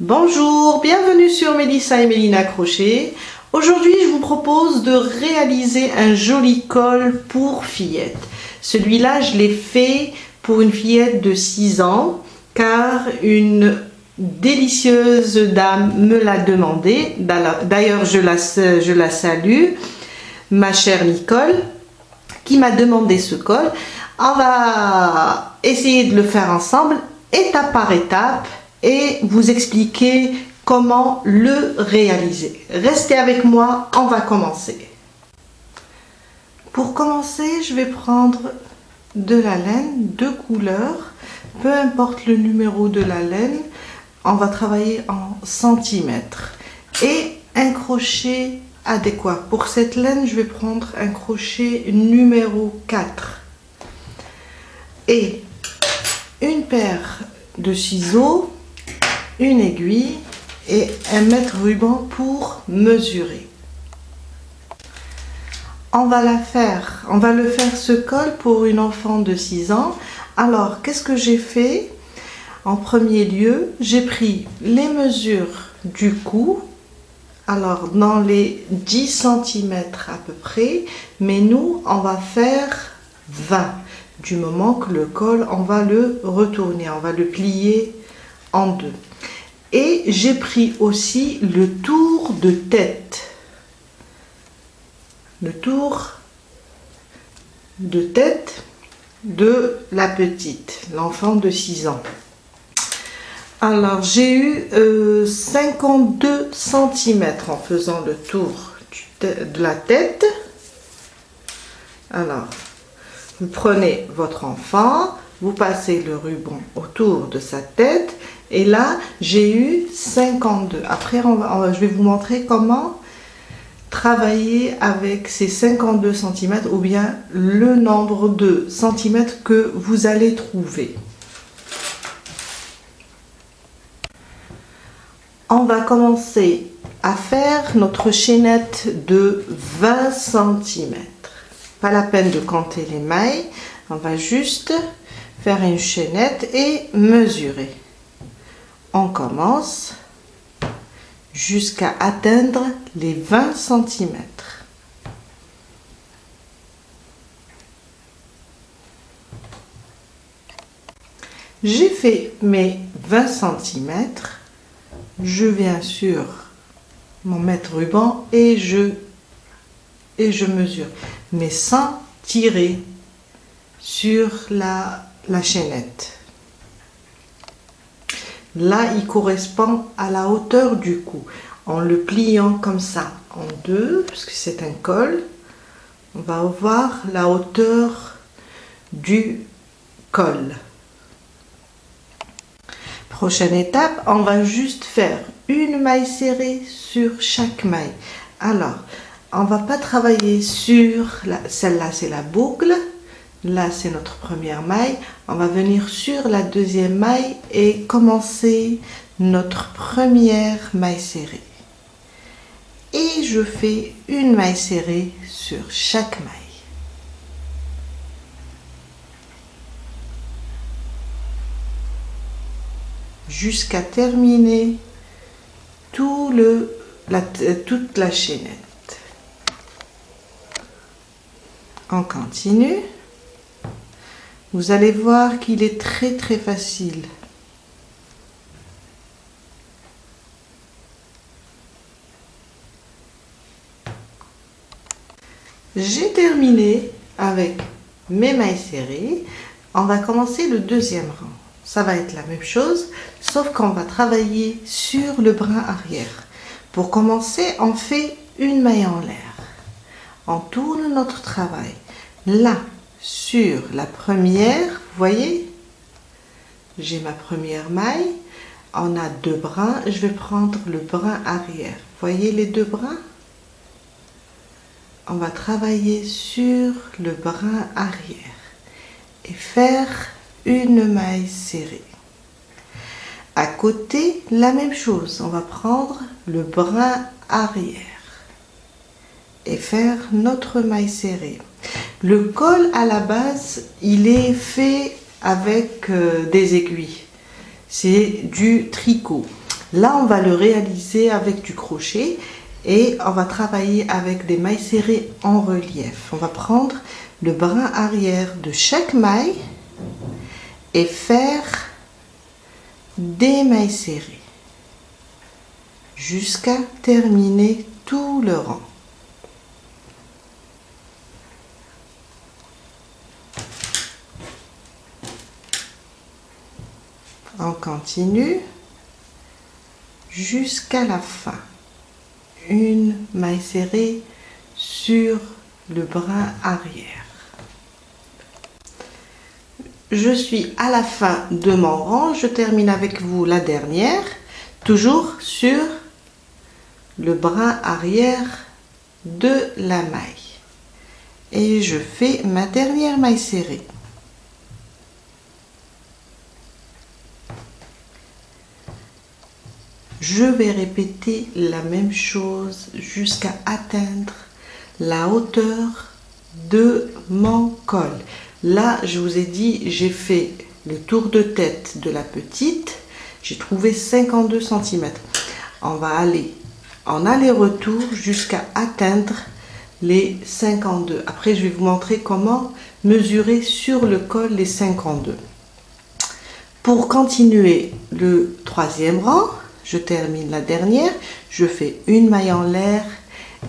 Bonjour, bienvenue sur Mélissa et Mélina Crochet. Aujourd'hui, je vous propose de réaliser un joli col pour fillette. Celui-là, je l'ai fait pour une fillette de 6 ans car une délicieuse dame me l'a demandé. D'ailleurs, je la salue, ma chère Nicole, qui m'a demandé ce col. On va essayer de le faire ensemble, étape par étape, et vous expliquer comment le réaliser. Restez avec moi, on va commencer. Pour commencer, je vais prendre de la laine, de couleurs, peu importe le numéro de la laine, on va travailler en centimètres et un crochet adéquat. Pour cette laine, je vais prendre un crochet numéro 4 et une paire de ciseaux, une aiguille et un mètre ruban pour mesurer. On va le faire ce col pour une enfant de 6 ans. Alors, qu'est-ce que j'ai fait? En premier lieu, j'ai pris les mesures du cou. Alors, dans les 10 cm à peu près, mais nous, on va faire 20. Du moment que le col, on va le retourner, on va le plier en deux. Et j'ai pris aussi le tour de tête. Le tour de tête de la petite, l'enfant de 6 ans. Alors, j'ai eu 52 cm en faisant le tour de la tête. Alors, vous prenez votre enfant, vous passez le ruban autour de sa tête et là, j'ai eu 52. Après, je vais vous montrer comment travailler avec ces 52 cm ou bien le nombre de centimètres que vous allez trouver. On va commencer à faire notre chaînette de 20 cm. Pas la peine de compter les mailles, on va juste faire une chaînette et mesurer. On commence jusqu'à atteindre les 20 cm. J'ai fait mes 20 cm. Je viens sur mon mètre ruban et je mesure, mais sans tirer sur la chaînette. Là, il correspond à la hauteur du cou. En le pliant comme ça en deux, parce que c'est un col, on va voir la hauteur du col. Prochaine étape, on va juste faire une maille serrée sur chaque maille. Alors, on va pas travailler sur celle-là, c'est la boucle. Là, c'est notre première maille. On va venir sur la deuxième maille et commencer notre première maille serrée. Et je fais une maille serrée sur chaque maille. Jusqu'à terminer toute la chaînette. On continue. Vous allez voir qu'il est très facile. J'ai terminé avec mes mailles serrées. On va commencer le deuxième rang. Ça va être la même chose, sauf qu'on va travailler sur le brin arrière. Pour commencer, on fait une maille en l'air. On tourne notre travail. Là, sur la première, vous voyez, j'ai ma première maille. On a deux brins. Je vais prendre le brin arrière. Voyez les deux brins? On va travailler sur le brin arrière et faire une maille serrée. À côté, la même chose. On va prendre le brin arrière et faire notre maille serrée. Le col à la base, il est fait avec des aiguilles. C'est du tricot. Là, on va le réaliser avec du crochet et on va travailler avec des mailles serrées en relief. On va prendre le brin arrière de chaque maille et faire des mailles serrées jusqu'à terminer tout le rang. On continue jusqu'à la fin. Une maille serrée sur le brin arrière. Je suis à la fin de mon rang. Je termine avec vous la dernière, toujours sur le brin arrière de la maille. Et je fais ma dernière maille serrée. Je vais répéter la même chose jusqu'à atteindre la hauteur de mon col. Là, je vous ai dit, j'ai fait le tour de tête de la petite. J'ai trouvé 52 cm. On va aller en aller-retour jusqu'à atteindre les 52. Après, je vais vous montrer comment mesurer sur le col les 52. Pour continuer le troisième rang, je termine la dernière, je fais une maille en l'air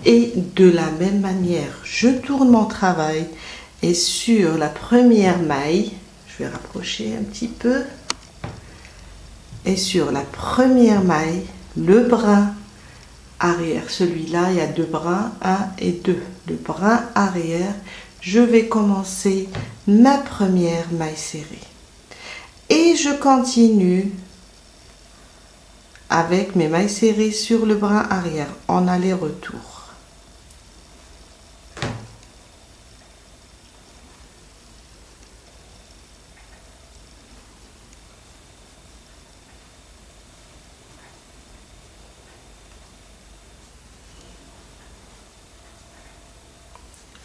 et de la même manière, je tourne mon travail et sur la première maille, je vais rapprocher un petit peu, et sur la première maille, le brin arrière, celui-là, il y a deux brins, 1 et 2. Le brin arrière, je vais commencer ma première maille serrée. Et je continue avec mes mailles serrées sur le brin arrière en aller-retour.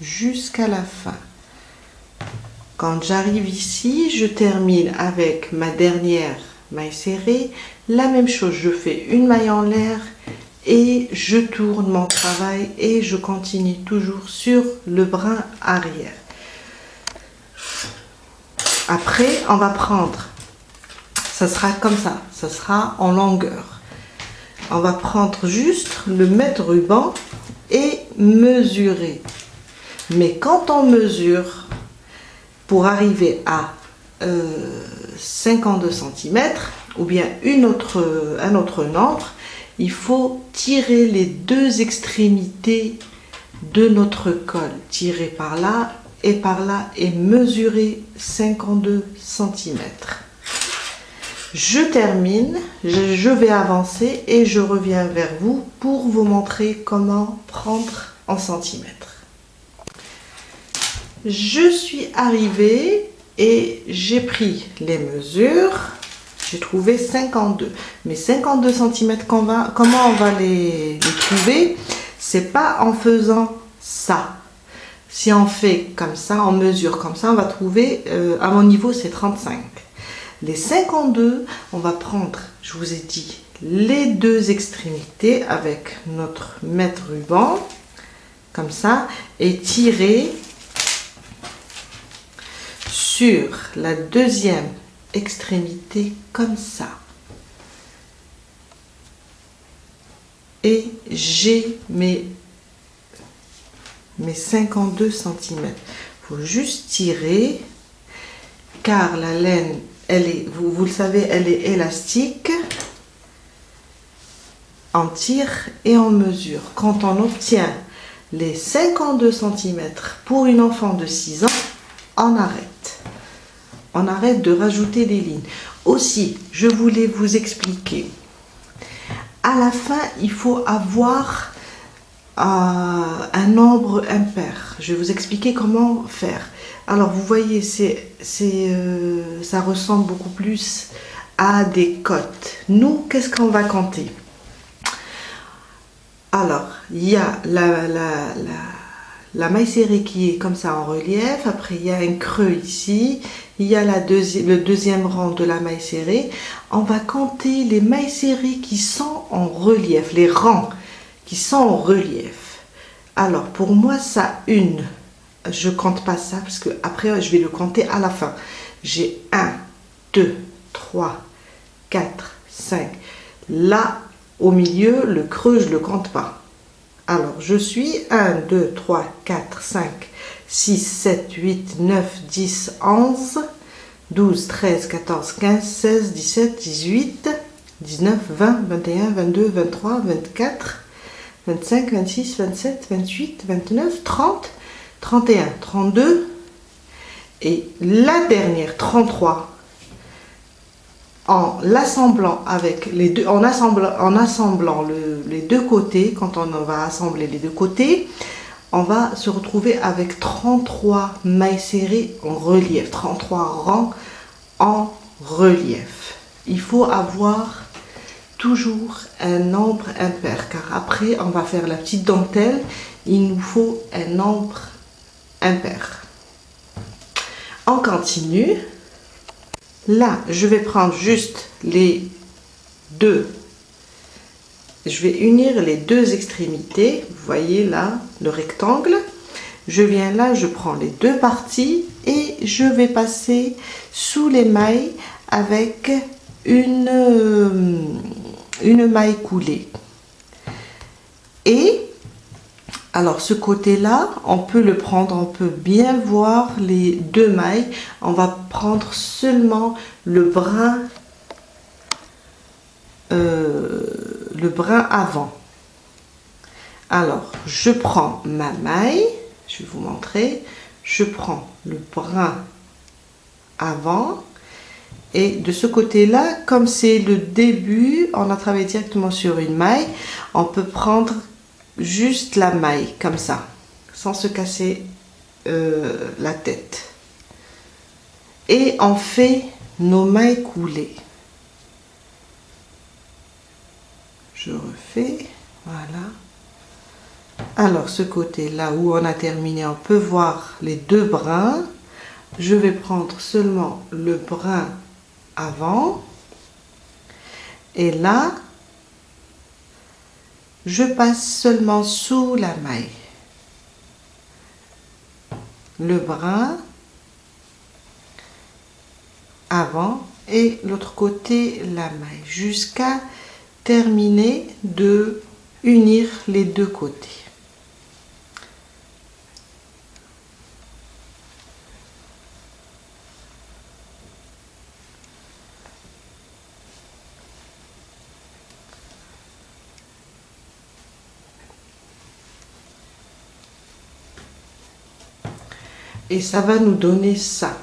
Jusqu'à la fin. Quand j'arrive ici, je termine avec ma dernière maille serrée. La même chose, je fais une maille en l'air et je tourne mon travail et je continue toujours sur le brin arrière. Après, on va prendre, ça sera comme ça sera en longueur. On va prendre juste le mètre ruban et mesurer. Mais quand on mesure, pour arriver à 52 cm ou bien un autre nombre, il faut tirer les deux extrémités de notre col. Tirer par là et mesurer 52 cm. Je termine, je vais avancer et je reviens vers vous pour vous montrer comment prendre en centimètres. Je suis arrivée et j'ai pris les mesures. J'ai trouvé 52. Mais 52 cm, comment on va les trouver? C'est pas en faisant ça. Si on fait comme ça, on mesure comme ça, on va trouver, à mon niveau, c'est 35. Les 52, on va prendre, je vous ai dit, les deux extrémités avec notre mètre ruban, comme ça, et tirer sur la deuxième extrémité comme ça. Et j'ai mes 52 cm. Il faut juste tirer car la laine, elle est, vous le savez, elle est élastique. On tire et on mesure. Quand on obtient les 52 cm pour une enfant de 6 ans, on arrête. On arrête de rajouter des lignes. Aussi, je voulais vous expliquer. À la fin, il faut avoir un nombre impair. Je vais vous expliquer comment faire. Alors, vous voyez, ça ressemble beaucoup plus à des cotes. Nous, qu'est-ce qu'on va compter? la maille serrée qui est comme ça en relief. Après, il y a un creux ici. Il y a le deuxième rang de la maille serrée. On va compter les mailles serrées qui sont en relief, les rangs qui sont en relief. Alors, pour moi, ça une. Je compte pas ça parce que après, je vais le compter à la fin. J'ai 1, 2, 3, 4, 5. Là, au milieu, le creux, je ne le compte pas. Alors, je suis 1, 2, 3, 4, 5, 6, 7, 8, 9, 10, 11, 12, 13, 14, 15, 16, 17, 18, 19, 20, 21, 22, 23, 24, 25, 26, 27, 28, 29, 30, 31, 32 et la dernière, 33. En l'assemblant avec les deux, en assemblant les deux côtés, quand on va assembler les deux côtés, on va se retrouver avec 33 mailles serrées en relief, 33 rangs en relief. Il faut avoir toujours un nombre impair, car après on va faire la petite dentelle, il nous faut un nombre impair. On continue. Là, je vais prendre juste les deux. Je vais unir les deux extrémités. Vous voyez là, le rectangle. Je viens là, je prends les deux parties et je vais passer sous les mailles avec une maille coulée. Et alors ce côté-là, on peut le prendre, on peut bien voir les deux mailles. On va prendre seulement le brin avant. Alors, je prends ma maille, je vais vous montrer. Je prends le brin avant. Et de ce côté-là, comme c'est le début, on a travaillé directement sur une maille, on peut prendre juste la maille comme ça sans se casser la tête et on fait nos mailles coulées. Je refais, voilà. Alors ce côté là où on a terminé, on peut voir les deux brins. Je vais prendre seulement le brin avant et là je passe seulement sous la maille, le brin avant et l'autre côté la maille, jusqu'à terminer de unir les deux côtés. Et ça va nous donner ça.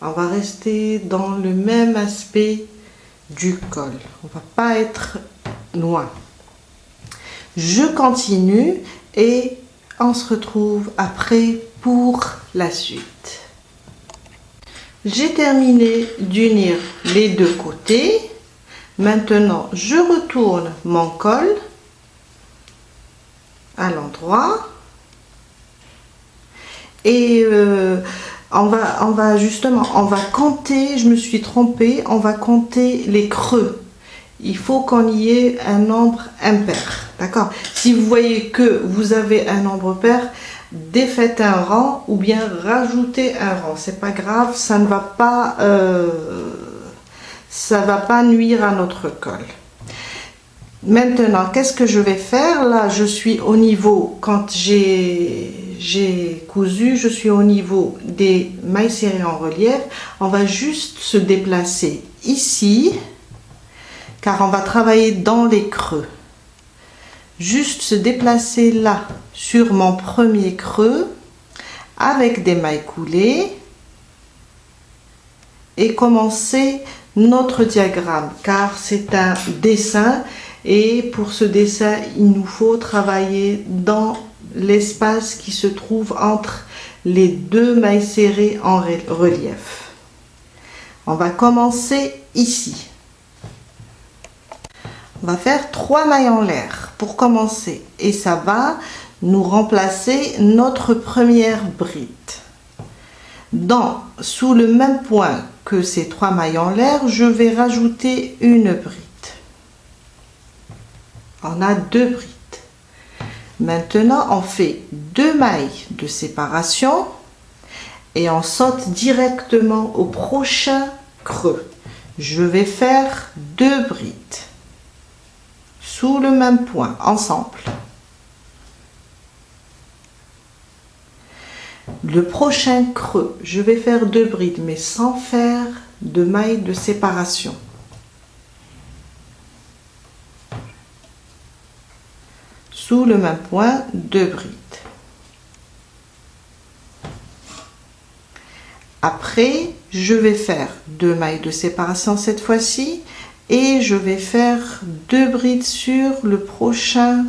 On va rester dans le même aspect du col. On va pas être loin. Je continue et on se retrouve après pour la suite. J'ai terminé d'unir les deux côtés. Maintenant, je retourne mon col à l'endroit. Et on va compter, je me suis trompée, on va compter les creux. Il faut qu'on y ait un nombre impair, d'accord? Si vous voyez que vous avez un nombre pair, défaites un rang ou bien rajoutez un rang. C'est pas grave, ça ne va pas, nuire à notre col. Maintenant, qu'est-ce que je vais faire? Là, je suis au niveau, quand j'ai cousu, je suis au niveau des mailles serrées en relief. On va juste se déplacer ici, car on va travailler dans les creux. Juste se déplacer là, sur mon premier creux, avec des mailles coulées, et commencer notre diagramme, car c'est un dessin. Et pour ce dessin, il nous faut travailler dans l'espace qui se trouve entre les deux mailles serrées en relief. On va commencer ici. On va faire 3 mailles en l'air pour commencer. Et ça va nous remplacer notre première bride. Sous le même point que ces 3 mailles en l'air, je vais rajouter une bride. On a 2 brides. Maintenant, on fait 2 mailles de séparation et on saute directement au prochain creux. Je vais faire 2 brides sous le même point, ensemble. Le prochain creux, je vais faire 2 brides, mais sans faire de mailles de séparation. Sous le même point, 2 brides. Après, je vais faire 2 mailles de séparation cette fois-ci et je vais faire 2 brides sur le prochain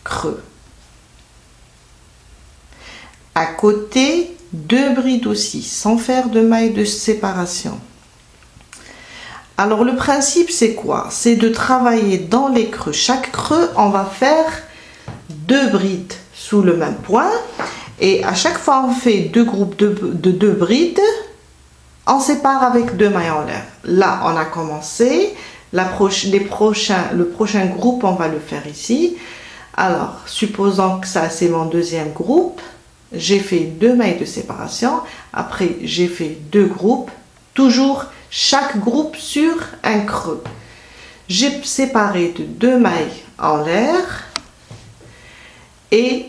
creux. À côté, 2 brides aussi, sans faire de mailles de séparation. Alors le principe c'est quoi? C'est de travailler dans les creux. Chaque creux, on va faire 2 brides sous le même point. Et à chaque fois on fait 2 groupes de 2 brides, on sépare avec 2 mailles en l'air. Là on a commencé, le prochain groupe on va le faire ici. Alors supposons que ça c'est mon deuxième groupe, j'ai fait 2 mailles de séparation, après j'ai fait 2 groupes, toujours chaque groupe sur un creux. J'ai séparé de 2 mailles en l'air et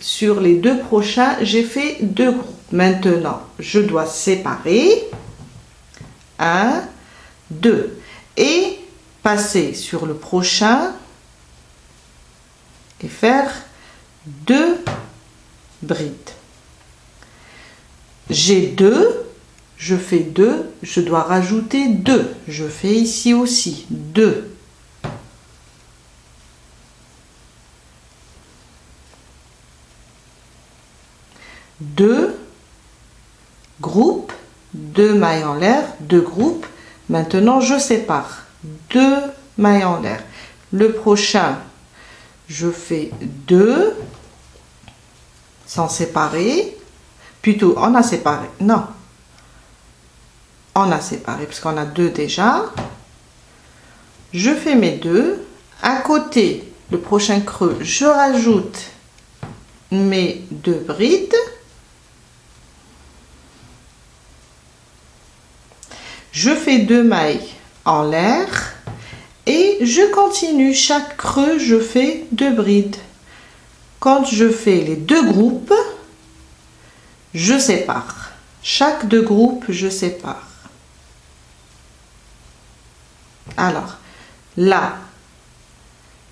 sur les 2 prochains, j'ai fait 2 groupes. Maintenant, je dois séparer 1, 2 et passer sur le prochain et faire 2 brides. J'ai 2, je fais 2, je dois rajouter 2. Je fais ici aussi 2. Deux groupes, 2 mailles en l'air, 2 groupes. Maintenant, je sépare 2 mailles en l'air. Le prochain, je fais 2 sans séparer. Plutôt, on a séparé. Non. On a séparé parce qu'on a 2 déjà. Je fais mes 2. À côté, le prochain creux, je rajoute mes 2 brides. Je fais 2 mailles en l'air et je continue. Chaque creux, je fais 2 brides. Quand je fais les 2 groupes, je sépare. Chaque 2 groupes, je sépare. Alors, là,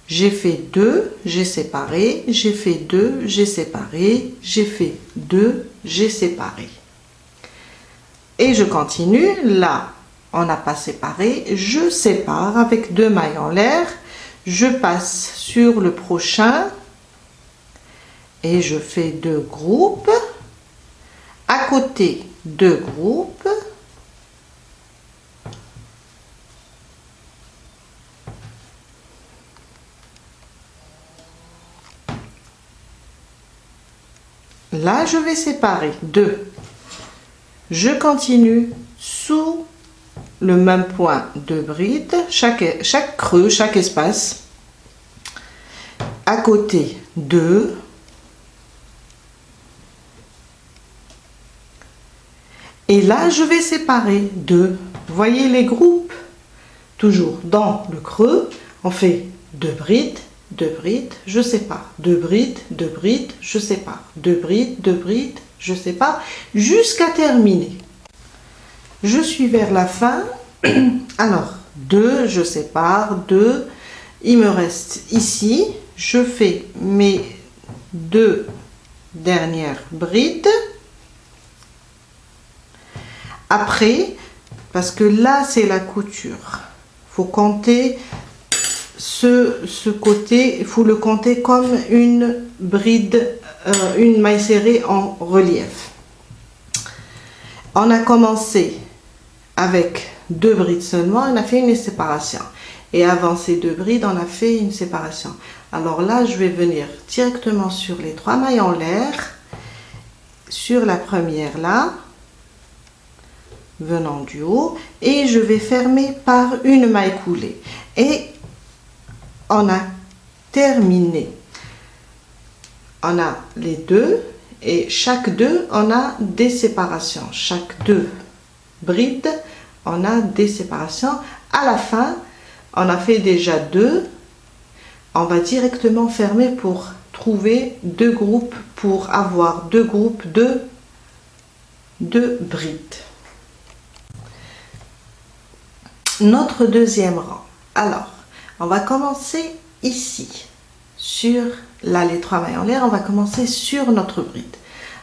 j'ai fait 2, j'ai séparé, j'ai fait 2, j'ai séparé, j'ai fait 2, j'ai séparé. Et je continue, là, on n'a pas séparé, je sépare avec 2 mailles en l'air, je passe sur le prochain et je fais 2 groupes, à côté 2 groupes, là je vais séparer 2. Je continue sous le même point de bride, chaque creux, chaque espace. À côté 2. Et là, je vais séparer 2. Vous voyez les groupes? Toujours dans le creux, on fait 2 brides, 2 brides, je sépare. 2 brides, 2 brides, je sépare. 2 brides, 2 brides, je sépare jusqu'à terminer. Je suis vers la fin. Alors, 2, je sépare, 2. Il me reste ici, je fais mes 2 dernières brides. Après, parce que là, c'est la couture. Il faut compter ce côté, il faut le compter comme une bride, une maille serrée en relief. On a commencé avec 2 brides seulement, on a fait une séparation. Et avant ces 2 brides, on a fait une séparation. Alors là, je vais venir directement sur les 3 mailles en l'air, sur la première là, venant du haut, et je vais fermer par une maille coulée. Et on a terminé. On a les 2 et chaque 2, on a des séparations. Chaque 2 brides, on a des séparations. À la fin, on a fait déjà 2. On va directement fermer pour trouver 2 groupes, pour avoir 2 groupes de brides. Notre deuxième rang. Alors, on va commencer ici, sur là les 3 mailles en l'air, on va commencer sur notre bride.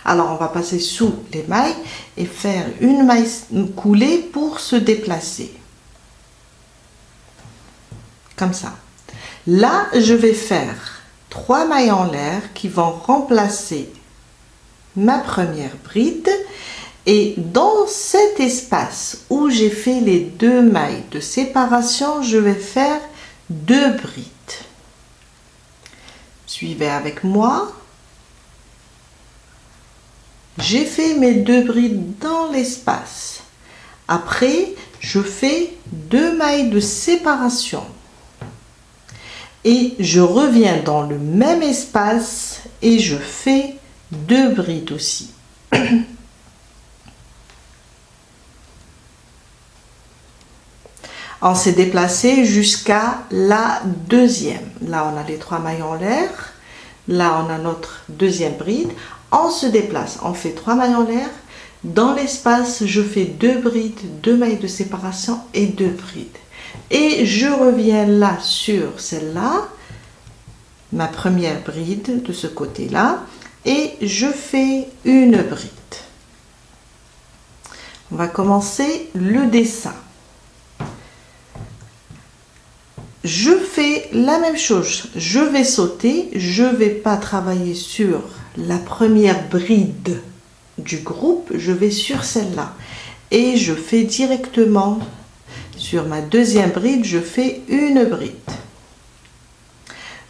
Alors, on va passer sous les mailles et faire une maille coulée pour se déplacer. Comme ça. Là, je vais faire 3 mailles en l'air qui vont remplacer ma première bride. Et dans cet espace où j'ai fait les 2 mailles de séparation, je vais faire 2 brides. Suivez avec moi. J'ai fait mes 2 brides dans l'espace. Après, je fais 2 mailles de séparation. Et je reviens dans le même espace et je fais 2 brides aussi. On s'est déplacé jusqu'à la deuxième. Là, on a les 3 mailles en l'air. Là, on a notre deuxième bride. On se déplace. On fait 3 mailles en l'air. Dans l'espace, je fais 2 brides, 2 mailles de séparation et 2 brides. Et je reviens là sur celle-là, ma première bride de ce côté-là. Et je fais une bride. On va commencer le dessin. Je fais la même chose, je vais sauter, je ne vais pas travailler sur la première bride du groupe, je vais sur celle-là. Et je fais directement sur ma deuxième bride, je fais une bride.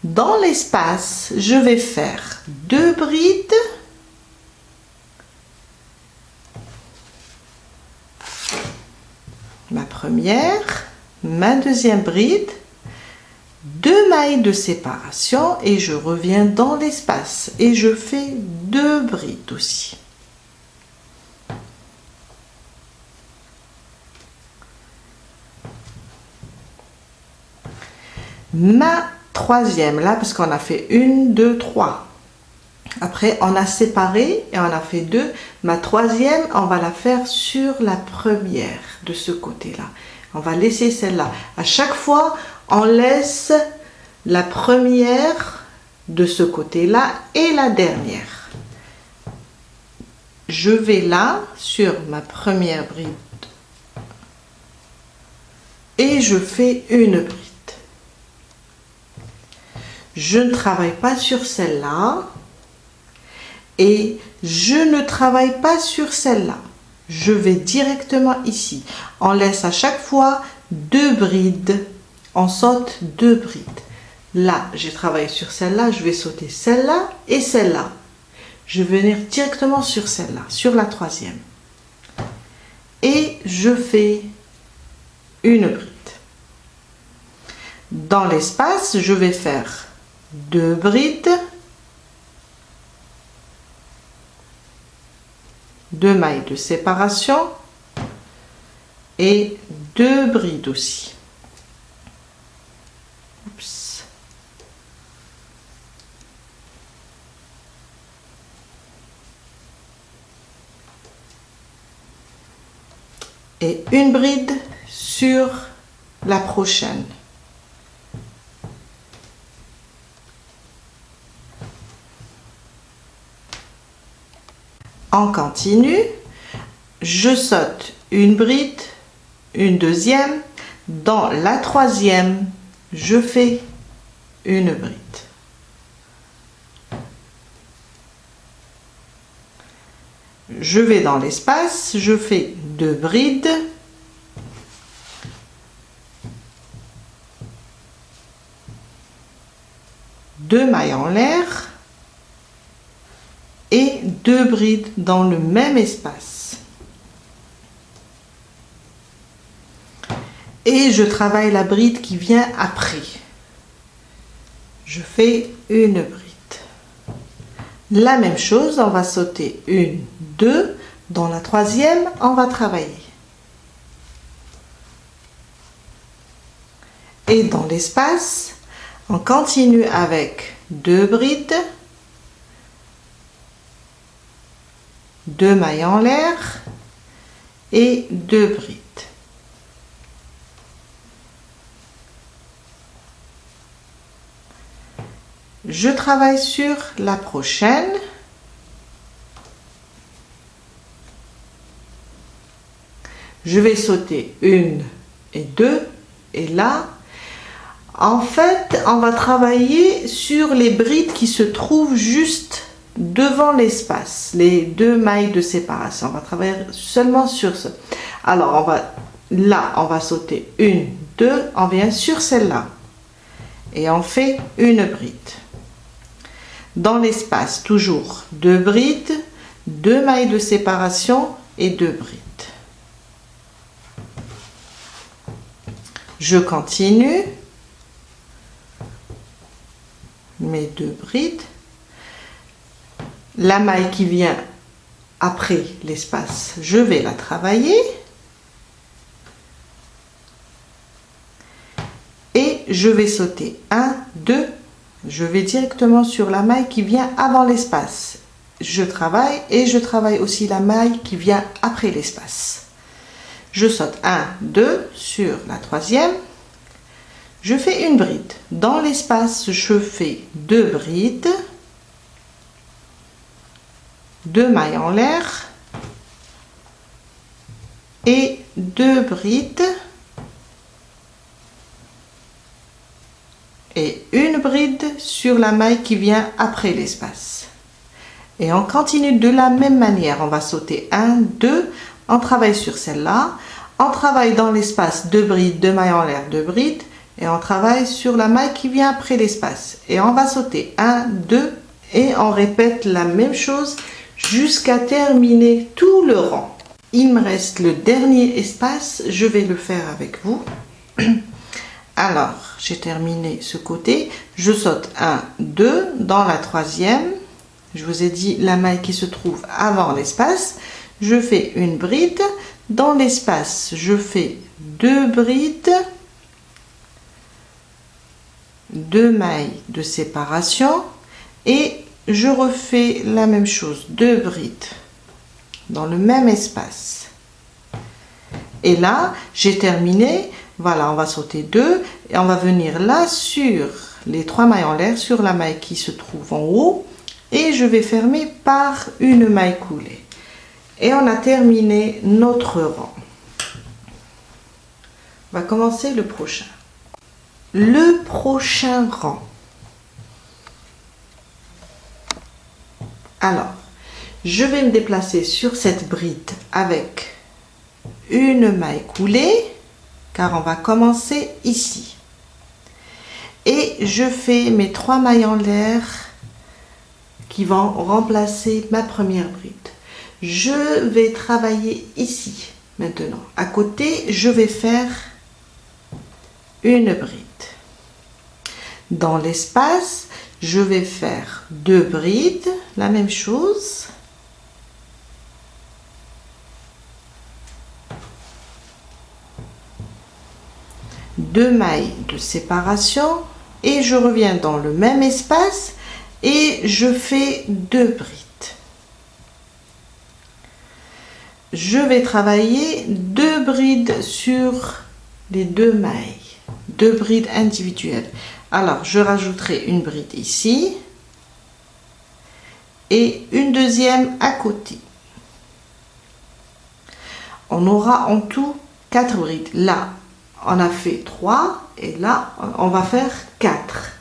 Dans l'espace, je vais faire 2 brides. Ma première, ma deuxième bride. 2 mailles de séparation et je reviens dans l'espace et je fais 2 brides aussi. Ma troisième là, parce qu'on a fait 1, 2, 3. Après, on a séparé et on a fait 2. Ma troisième, on va la faire sur la première de ce côté-là. On va laisser celle-là. À chaque fois, on laisse la première de ce côté-là et la dernière. Je vais là sur ma première bride et je fais une bride. Je ne travaille pas sur celle-là et je ne travaille pas sur celle-là. Je vais directement ici. On laisse à chaque fois 2 brides. On saute 2 brides. Là, j'ai travaillé sur celle-là, je vais sauter celle-là et celle-là. Je vais venir directement sur celle-là, sur la troisième. Et je fais une bride. Dans l'espace, je vais faire 2 brides, 2 mailles de séparation et 2 brides aussi. Oups. Et une bride sur la prochaine. On continue. Je saute une bride, une deuxième. Dans la troisième, je fais une bride. Je vais dans l'espace, je fais 2 brides. 2 mailles en l'air et 2 brides dans le même espace. Et je travaille la bride qui vient après. Je fais une bride. La même chose, on va sauter 1, 2, dans la troisième, on va travailler. Et dans l'espace, on continue avec 2 brides, 2 mailles en l'air et 2 brides. Je travaille sur la prochaine. Je vais sauter 1 et 2 et là, en fait, on va travailler sur les brides qui se trouvent juste devant l'espace, les 2 mailles de séparation. On va travailler seulement sur ce. Alors, on va sauter 1, 2, on vient sur celle-là et on fait une bride. Dans l'espace, toujours 2 brides, 2 mailles de séparation et 2 brides. Je continue mes 2 brides. La maille qui vient après l'espace, je vais la travailler. Et je vais sauter 1, 2, je vais directement sur la maille qui vient avant l'espace. Je travaille et je travaille aussi la maille qui vient après l'espace. Je saute 1, 2 sur la troisième. Je fais une bride. Dans l'espace, je fais 2 brides, 2 mailles en l'air et 2 brides et une bride sur la maille qui vient après l'espace. Et on continue de la même manière. On va sauter 1, 2, on travaille sur celle-là, on travaille dans l'espace 2 brides, 2 mailles en l'air, 2 brides, et on travaille sur la maille qui vient après l'espace. Et on va sauter 1, 2, et on répète la même chose jusqu'à terminer tout le rang. Il me reste le dernier espace, je vais le faire avec vous. Alors, j'ai terminé ce côté, je saute 1, 2 dans la troisième, je vous ai dit la maille qui se trouve avant l'espace, je fais une bride, dans l'espace je fais 2 brides, 2 mailles de séparation et je refais la même chose, 2 brides dans le même espace. Et là, j'ai terminé. Voilà, on va sauter 2 et on va venir là sur les 3 mailles en l'air, sur la maille qui se trouve en haut et je vais fermer par une maille coulée. Et on a terminé notre rang. On va commencer le prochain. Le prochain rang. Alors, je vais me déplacer sur cette bride avec une maille coulée, car on va commencer ici. Et je fais mes 3 mailles en l'air qui vont remplacer ma première bride. Je vais travailler ici maintenant. À côté, je vais faire une bride. Dans l'espace, je vais faire 2 brides, la même chose. Deux mailles de séparation et je reviens dans le même espace et je fais 2 brides. Je vais travailler 2 brides sur les 2 mailles, 2 brides individuelles. Alors, je rajouterai une bride ici et une deuxième à côté. On aura en tout 4 brides. Là, on a fait 3 et là, on va faire 4.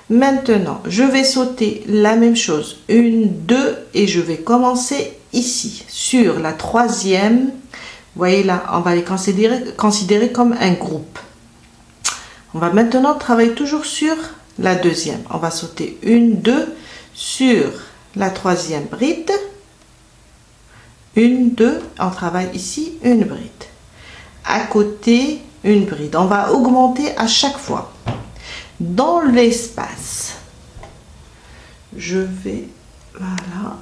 Maintenant, je vais sauter la même chose, 1, 2 et je vais commencer ici, sur la troisième. Vous voyez là, on va les considérer comme un groupe. On va maintenant travailler toujours sur la deuxième. On va sauter une, deux sur la troisième bride. Une, deux, on travaille ici une bride. À côté, une bride. On va augmenter à chaque fois. Dans l'espace, je vais, voilà,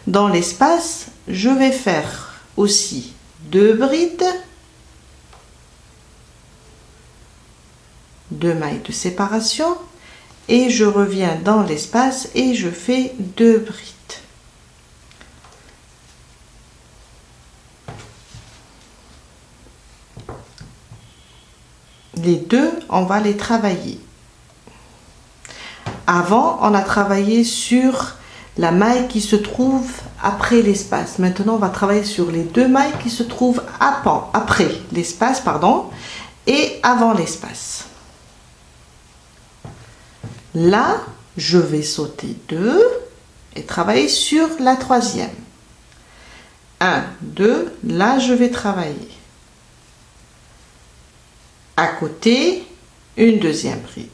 dans l'espace, je vais faire aussi deux brides, deux mailles de séparation et je reviens dans l'espace et je fais deux brides. Les deux, on va les travailler. Avant, on a travaillé sur la maille qui se trouve après l'espace. Maintenant, on va travailler sur les deux mailles qui se trouvent après l'espace, pardon, et avant l'espace. Là, je vais sauter deux et travailler sur la troisième. 1, 2, là, je vais travailler. À côté, une deuxième bride.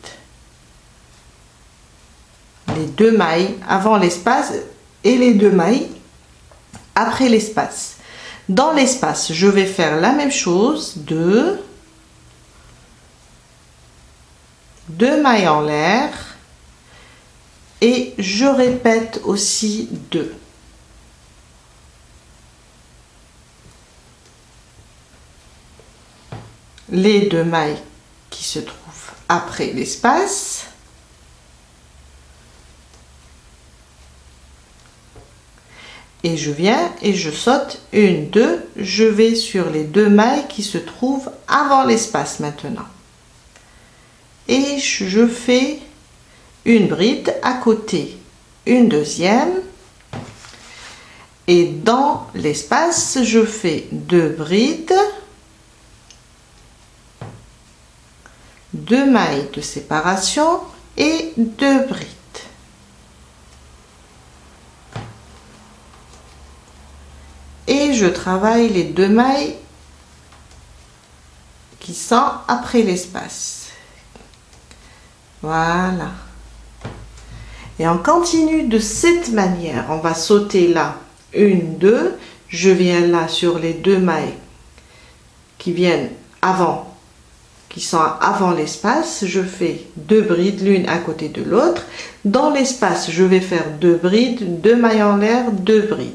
Les deux mailles avant l'espace et les deux mailles après l'espace. Dans l'espace, je vais faire la même chose, deux mailles en l'air et je répète aussi deux. Les deux mailles qui se trouvent après l'espace. Et je viens et je saute une, deux, je vais sur les deux mailles qui se trouvent avant l'espace maintenant. Et je fais une bride à côté, une deuxième. Et dans l'espace, je fais deux brides, deux mailles de séparation et deux brides. Et je travaille les deux mailles qui sont après l'espace. Voilà. Et on continue de cette manière. On va sauter là, une, deux. Je viens là sur les deux mailles qui viennent avant, qui sont avant l'espace. Je fais deux brides, l'une à côté de l'autre. Dans l'espace, je vais faire deux brides, deux mailles en l'air, deux brides.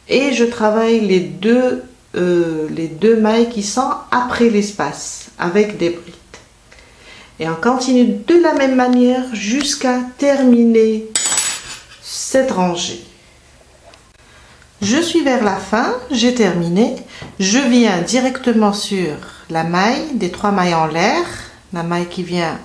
Et je travaille les deux mailles qui sont après l'espace avec des brides. Et on continue de la même manière jusqu'à terminer cette rangée. Je suis vers la fin, j'ai terminé. Je viens directement sur la maille des trois mailles en l'air, la maille qui vient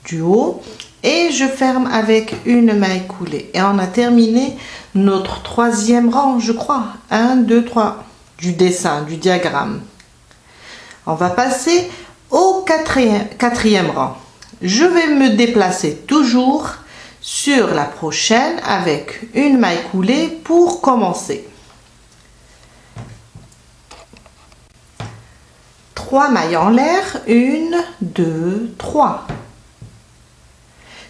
du haut, et je ferme avec une maille coulée. Et on a terminé notre troisième rang, je crois. 1, 2, 3 du dessin, du diagramme. On va passer au quatrième rang. Je vais me déplacer toujours sur la prochaine avec une maille coulée pour commencer. 3 mailles en l'air, 1, 2, 3.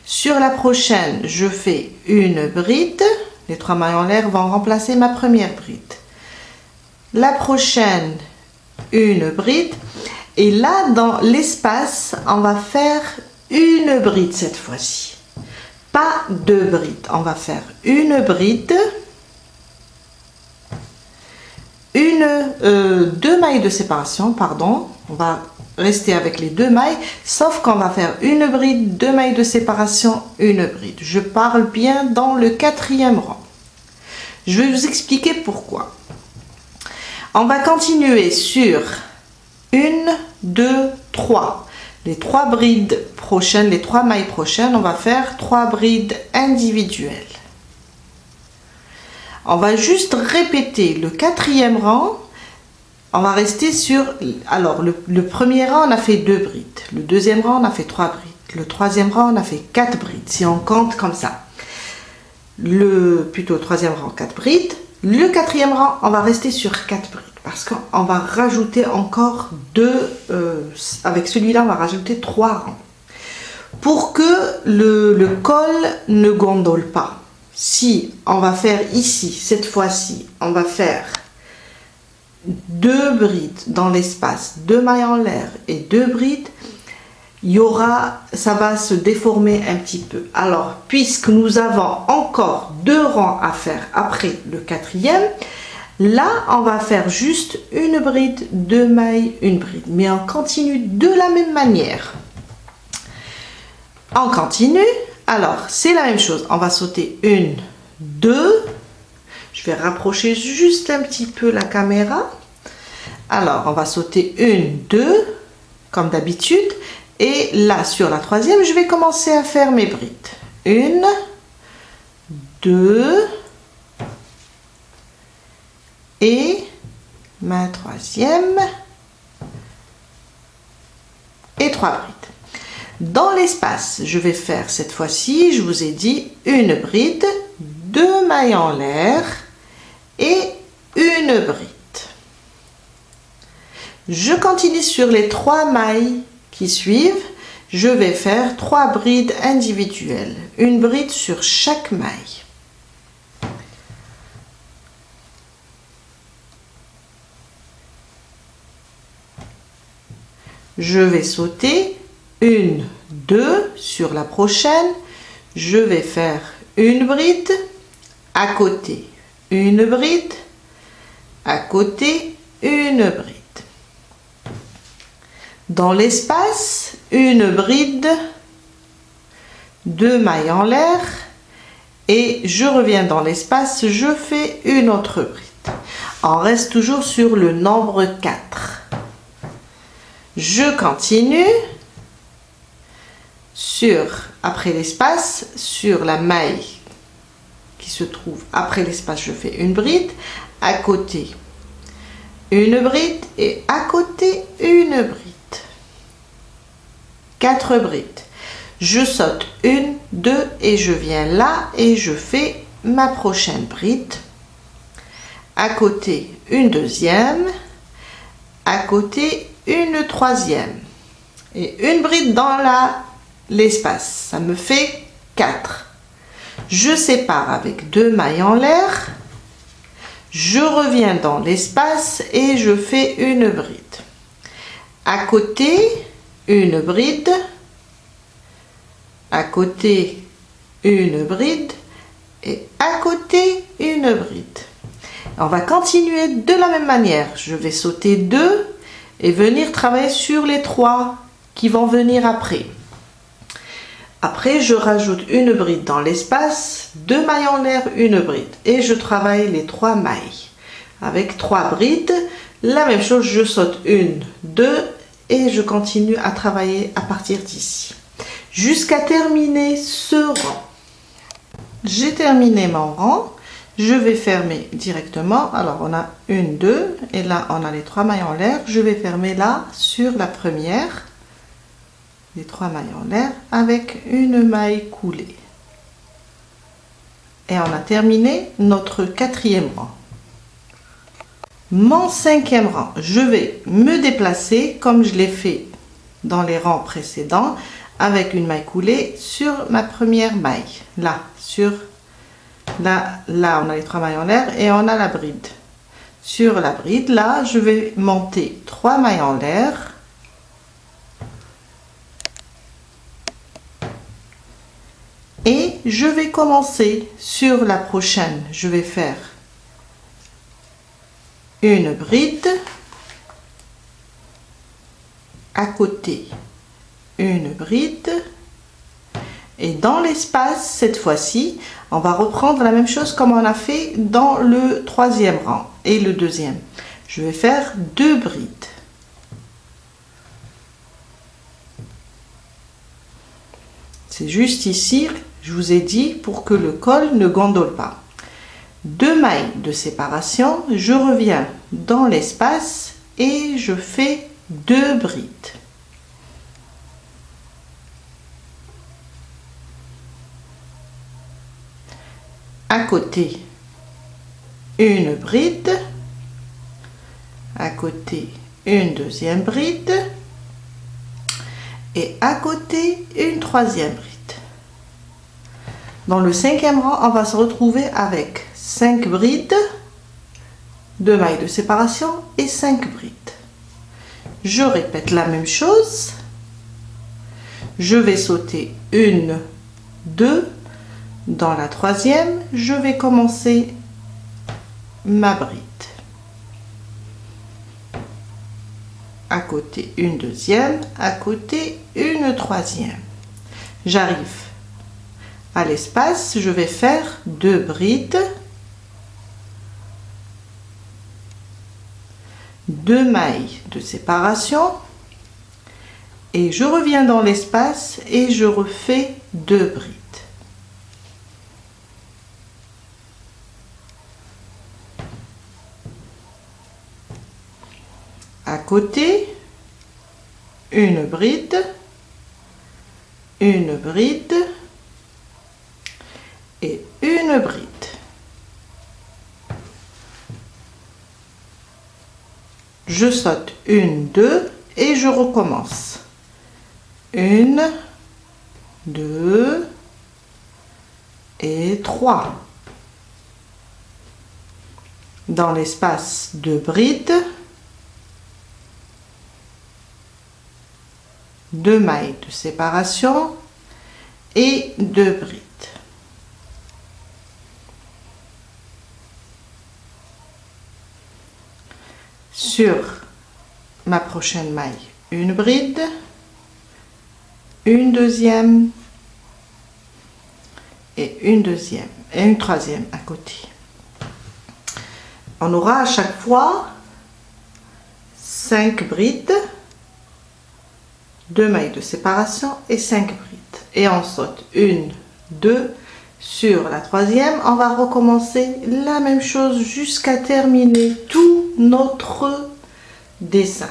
Sur la prochaine, je fais une bride. Les 3 mailles en l'air vont remplacer ma première bride. La prochaine, une bride. Et là, dans l'espace, on va faire une bride cette fois-ci. Pas deux brides. On va faire une bride. Deux mailles de séparation, pardon. On va rester avec les deux mailles, sauf qu'on va faire une bride, deux mailles de séparation, une bride. Je parle bien dans le quatrième rang. Je vais vous expliquer pourquoi. On va continuer sur 1, 2, 3. Les 3 brides prochaines, les 3 mailles prochaines, on va faire 3 brides individuelles. On va juste répéter le quatrième rang. On va rester sur... Alors, le premier rang, on a fait 2 brides. Le deuxième rang, on a fait 3 brides. Le troisième rang, on a fait 4 brides, si on compte comme ça. Plutôt, troisième rang, 4 brides. Le quatrième rang, on va rester sur 4 brides. Parce qu'on va rajouter encore 2... avec celui-là, on va rajouter 3 rangs. pour que le col ne gondole pas. Si on va faire ici, cette fois-ci, on va faire 2 brides dans l'espace, 2 mailles en l'air et 2 brides, ça va se déformer un petit peu. Alors, puisque nous avons encore 2 rangs à faire après le 4e, là, on va faire juste une bride, 2 mailles, une bride. Mais on continue de la même manière. On continue. Alors, c'est la même chose. On va sauter 1, 2. Je vais rapprocher juste un petit peu la caméra. Alors, on va sauter 1, 2, comme d'habitude. Et là, sur la 3e, je vais commencer à faire mes brides. 1, 2, et ma 3e, et 3 brides. Dans l'espace, je vais faire cette fois-ci, je vous ai dit, une bride, 2 mailles en l'air et une bride. Je continue sur les 3 mailles qui suivent. Je vais faire 3 brides individuelles, une bride sur chaque maille. Je vais sauter 1, 2 sur la prochaine. Je vais faire une bride, à côté une bride, à côté une bride. Dans l'espace, une bride, 2 mailles en l'air et je reviens dans l'espace, je fais une autre bride. On reste toujours sur le nombre 4. Je continue après l'espace, sur la maille qui se trouve après l'espace, je fais une bride, à côté une bride et à côté une bride. 4 brides. Je saute 1, 2 et je viens là et je fais ma prochaine bride. À côté une deuxième, à côté une 3e et une bride dans l'espace. Ça me fait 4. Je sépare avec 2 mailles en l'air. Je reviens dans l'espace et je fais une bride. À côté, une bride. À côté, une bride. Et à côté, une bride. On va continuer de la même manière. Je vais sauter 2 et venir travailler sur les 3 qui vont venir après. Après, je rajoute une bride dans l'espace, 2 mailles en l'air, une bride. Et je travaille les 3 mailles. Avec 3 brides, la même chose, je saute 1, 2 et je continue à travailler à partir d'ici. Jusqu'à terminer ce rang. J'ai terminé mon rang. Je vais fermer directement. Alors, on a 1, 2 et là, on a les 3 mailles en l'air. Je vais fermer là sur la première. Les 3 mailles en l'air avec une maille coulée. Et on a terminé notre 4e rang. Mon 5e rang, je vais me déplacer comme je l'ai fait dans les rangs précédents avec une maille coulée sur ma première maille. Là, on a les 3 mailles en l'air et on a la bride. Sur la bride, là, je vais monter 3 mailles en l'air. Et je vais commencer sur la prochaine. Je vais faire une bride, à côté une bride, et dans l'espace, cette fois-ci, on va reprendre la même chose comme on a fait dans le 3e rang et le 2e. Je vais faire 2 brides. C'est juste ici, je vous ai dit, pour que le col ne gondole pas. 2 mailles de séparation, je reviens dans l'espace et je fais 2 brides. À côté, une bride. À côté, une deuxième bride. et à côté une troisième bride. Dans le cinquième rang, on va se retrouver avec 5 brides, 2 mailles de séparation et 5 brides. Je répète la même chose. Je vais sauter 1, 2. Dans la troisième, je vais commencer ma bride. À côté une deuxième, à côté une troisième. J'arrive à l'espace, je vais faire 2 brides, 2 mailles de séparation et je reviens dans l'espace et je refais 2 brides. À côté, une bride, et une bride. Je saute 1, 2 et je recommence. 1, 2 et 3. Dans l'espace 2 brides, 2 mailles de séparation et 2 brides. Sur ma prochaine maille, une bride, une deuxième et une deuxième et une troisième à côté. On aura à chaque fois 5 brides, 2 mailles de séparation et 5 brides. Et on saute 1, 2. Sur la troisième, on va recommencer la même chose jusqu'à terminer tout notre dessin.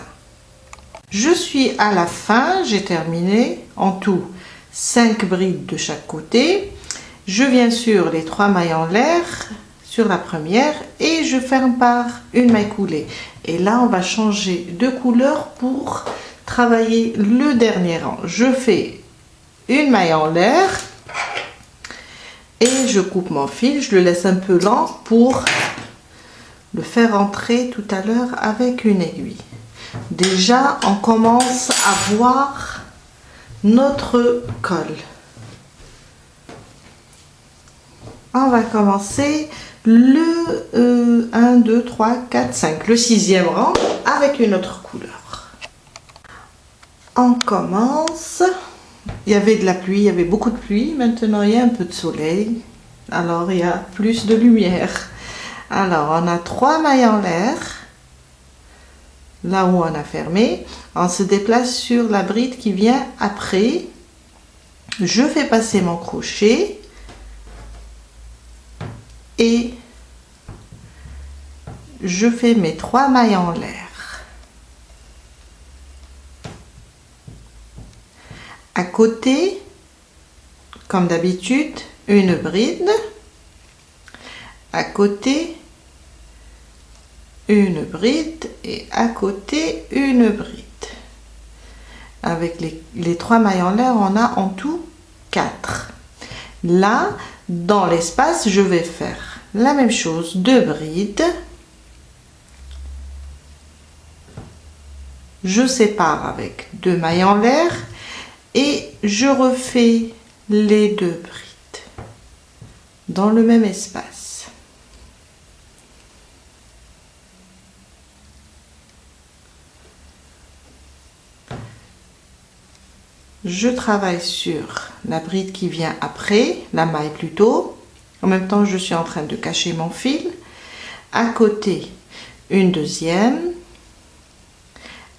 Je suis à la fin, j'ai terminé en tout 5 brides de chaque côté. Je viens sur les 3 mailles en l'air, sur la première, et je ferme par une maille coulée. Et là, on va changer de couleur pour travailler le dernier rang. Je fais une maille en l'air et je coupe mon fil, je le laisse un peu lent pour le faire entrer tout à l'heure avec une aiguille. Déjà, on commence à voir notre col. On va commencer le 1, 2, 3, 4, 5, le 6e rang avec une autre couleur. On commence. Il y avait de la pluie, il y avait beaucoup de pluie. Maintenant, il y a un peu de soleil. Alors, il y a plus de lumière. Alors, on a 3 mailles en l'air. Là où on a fermé. On se déplace sur la bride qui vient après. Je fais passer mon crochet. Et je fais mes 3 mailles en l'air. À côté, comme d'habitude, une bride. À côté, une bride. Et à côté, une bride. Avec les 3 mailles en l'air, on a en tout 4. Là, dans l'espace, je vais faire la même chose, 2 brides. Je sépare avec 2 mailles en l'air. Et je refais les 2 brides dans le même espace. Je travaille sur la bride qui vient après, la maille plutôt. En même temps, je suis en train de cacher mon fil. À côté, une deuxième.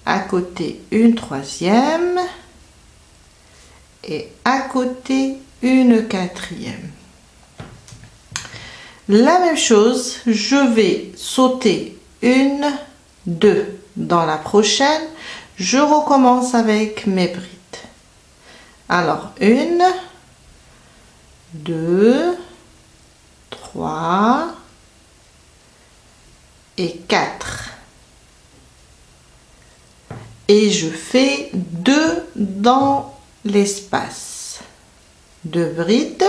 À côté, une troisième. Et à côté, une quatrième. La même chose, je vais sauter 1, 2. Dans la prochaine, je recommence avec mes brides. Alors, 1, 2, 3 et 4. et je fais 2 dans l'espace, 2 brides,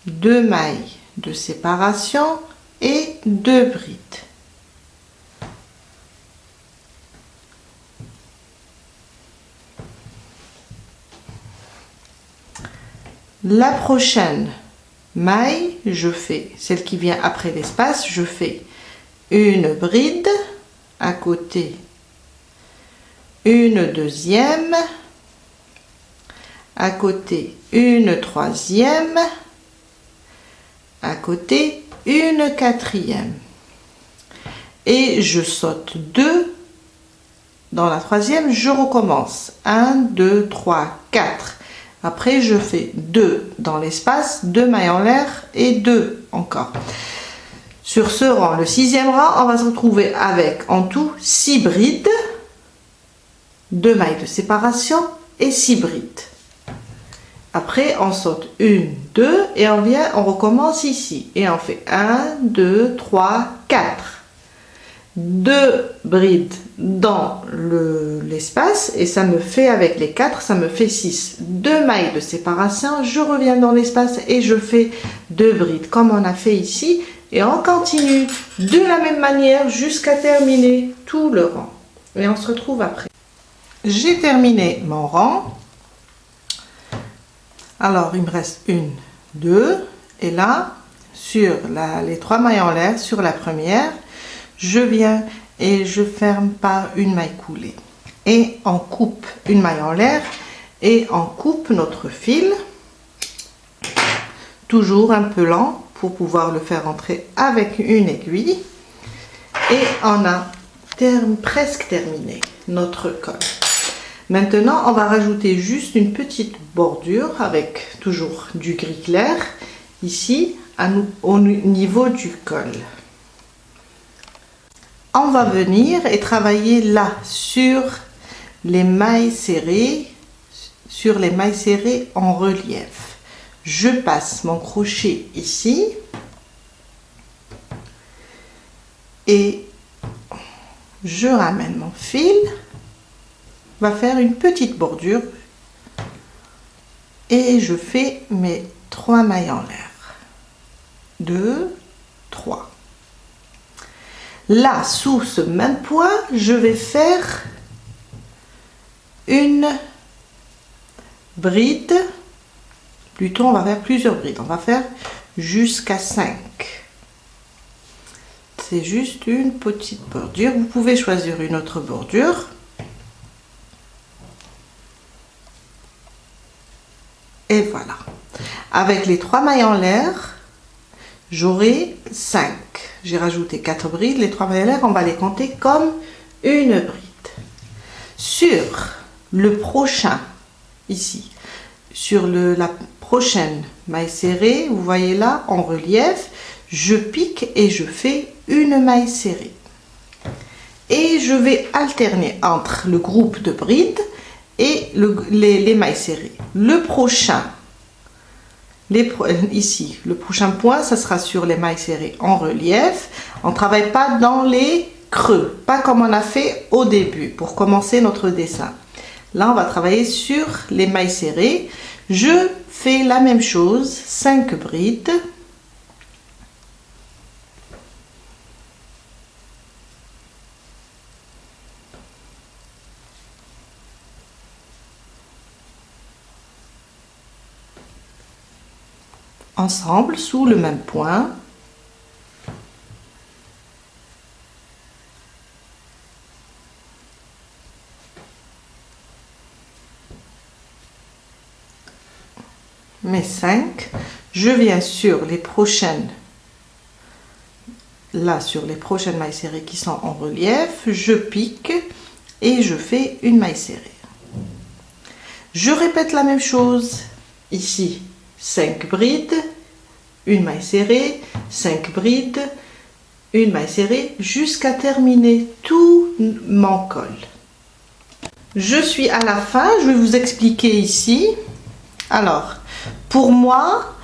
2 mailles de séparation et 2 brides. La prochaine maille, je fais celle qui vient après l'espace, je fais une bride à côté, une deuxième, à côté une troisième, à côté une quatrième, et je saute 2 dans la troisième, je recommence 1 2 3 4. Après je fais 2 dans l'espace, 2 mailles en l'air et 2 encore. Sur ce rang, le 6e rang, on va se retrouver avec en tout 6 brides, 2 mailles de séparation et 6 brides. Après on saute 1 2 et on recommence ici et on fait 1 2 3 4. 2 brides dans l'espace et ça me fait, avec les 4, ça me fait 6. 2 mailles de séparation, je reviens dans l'espace et je fais 2 brides comme on a fait ici, et on continue de la même manière jusqu'à terminer tout le rang et on se retrouve après. J'ai terminé mon rang, alors il me reste 1 2 et là sur les 3 mailles en l'air, sur la première je viens et je ferme par une maille coulée et on coupe une maille en l'air et on coupe notre fil, toujours un peu lent pour pouvoir le faire entrer avec une aiguille, et on a presque terminé notre col. Maintenant on va rajouter juste une petite bordure avec toujours du gris clair ici au niveau du col. On va venir et travailler là sur les mailles serrées, en relief. Je passe mon crochet ici et je ramène mon fil, va faire une petite bordure et je fais mes 3 mailles en l'air. 2 3. Là, sous ce même point, je vais faire une bride, plutôt on va faire plusieurs brides, on va faire jusqu'à 5. C'est juste une petite bordure, vous pouvez choisir une autre bordure. Et voilà, avec les 3 mailles en l'air, j'aurai 5. J'ai rajouté 4 brides, les 3 mailles en l'air, on va les compter comme une bride. Sur le prochain, ici, sur la prochaine maille serrée, vous voyez là, en relief, je pique et je fais une maille serrée. Et je vais alterner entre le groupe de brides et les mailles serrées. Le prochain, ici, le prochain point, ça sera sur les mailles serrées en relief. On ne travaille pas dans les creux, pas comme on a fait au début pour commencer notre dessin. Là, on va travailler sur les mailles serrées. Je fais la même chose, 5 brides. Ensemble sous le même point. Mes 5, je viens sur les prochaines, là sur les prochaines mailles serrées qui sont en relief, je pique et je fais une maille serrée. Je répète la même chose ici, 5 brides, une maille serrée, 5 brides, une maille serrée, jusqu'à terminer tout mon col. Je suis à la fin, je vais vous expliquer ici. Alors, pour moi,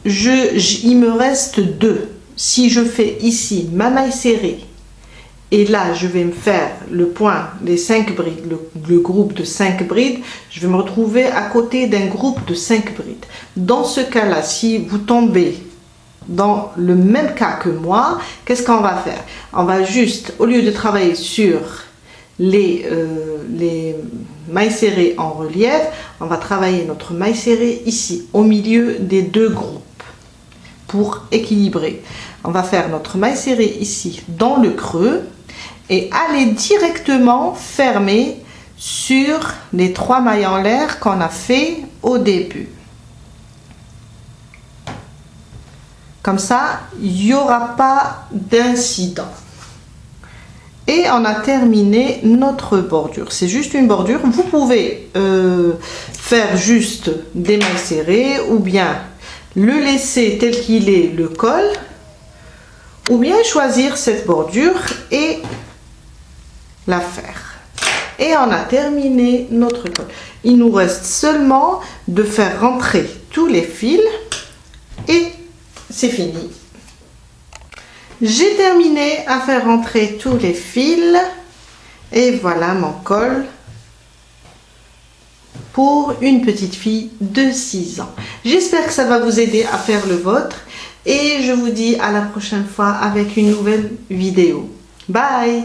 il me reste 2. Si je fais ici ma maille serrée Et là, je vais me faire le point, les 5 brides, le groupe de 5 brides. Je vais me retrouver à côté d'un groupe de 5 brides. Dans ce cas-là, si vous tombez dans le même cas que moi, qu'est-ce qu'on va faire? On va juste, au lieu de travailler sur les mailles serrées en relief, on va travailler notre maille serrée ici, au milieu des deux groupes, pour équilibrer. On va faire notre maille serrée ici, dans le creux, et aller directement fermer sur les 3 mailles en l'air qu'on a fait au début. Comme ça, il n'y aura pas d'incident. Et on a terminé notre bordure. C'est juste une bordure. Vous pouvez faire juste des mailles serrées ou bien le laisser tel qu'il est, le col, ou bien choisir cette bordure et la faire. Et on a terminé notre col. Il nous reste seulement de faire rentrer tous les fils et c'est fini. J'ai terminé à faire rentrer tous les fils et voilà mon col pour une petite fille de 6 ans. J'espère que ça va vous aider à faire le vôtre et je vous dis à la prochaine fois avec une nouvelle vidéo. Bye!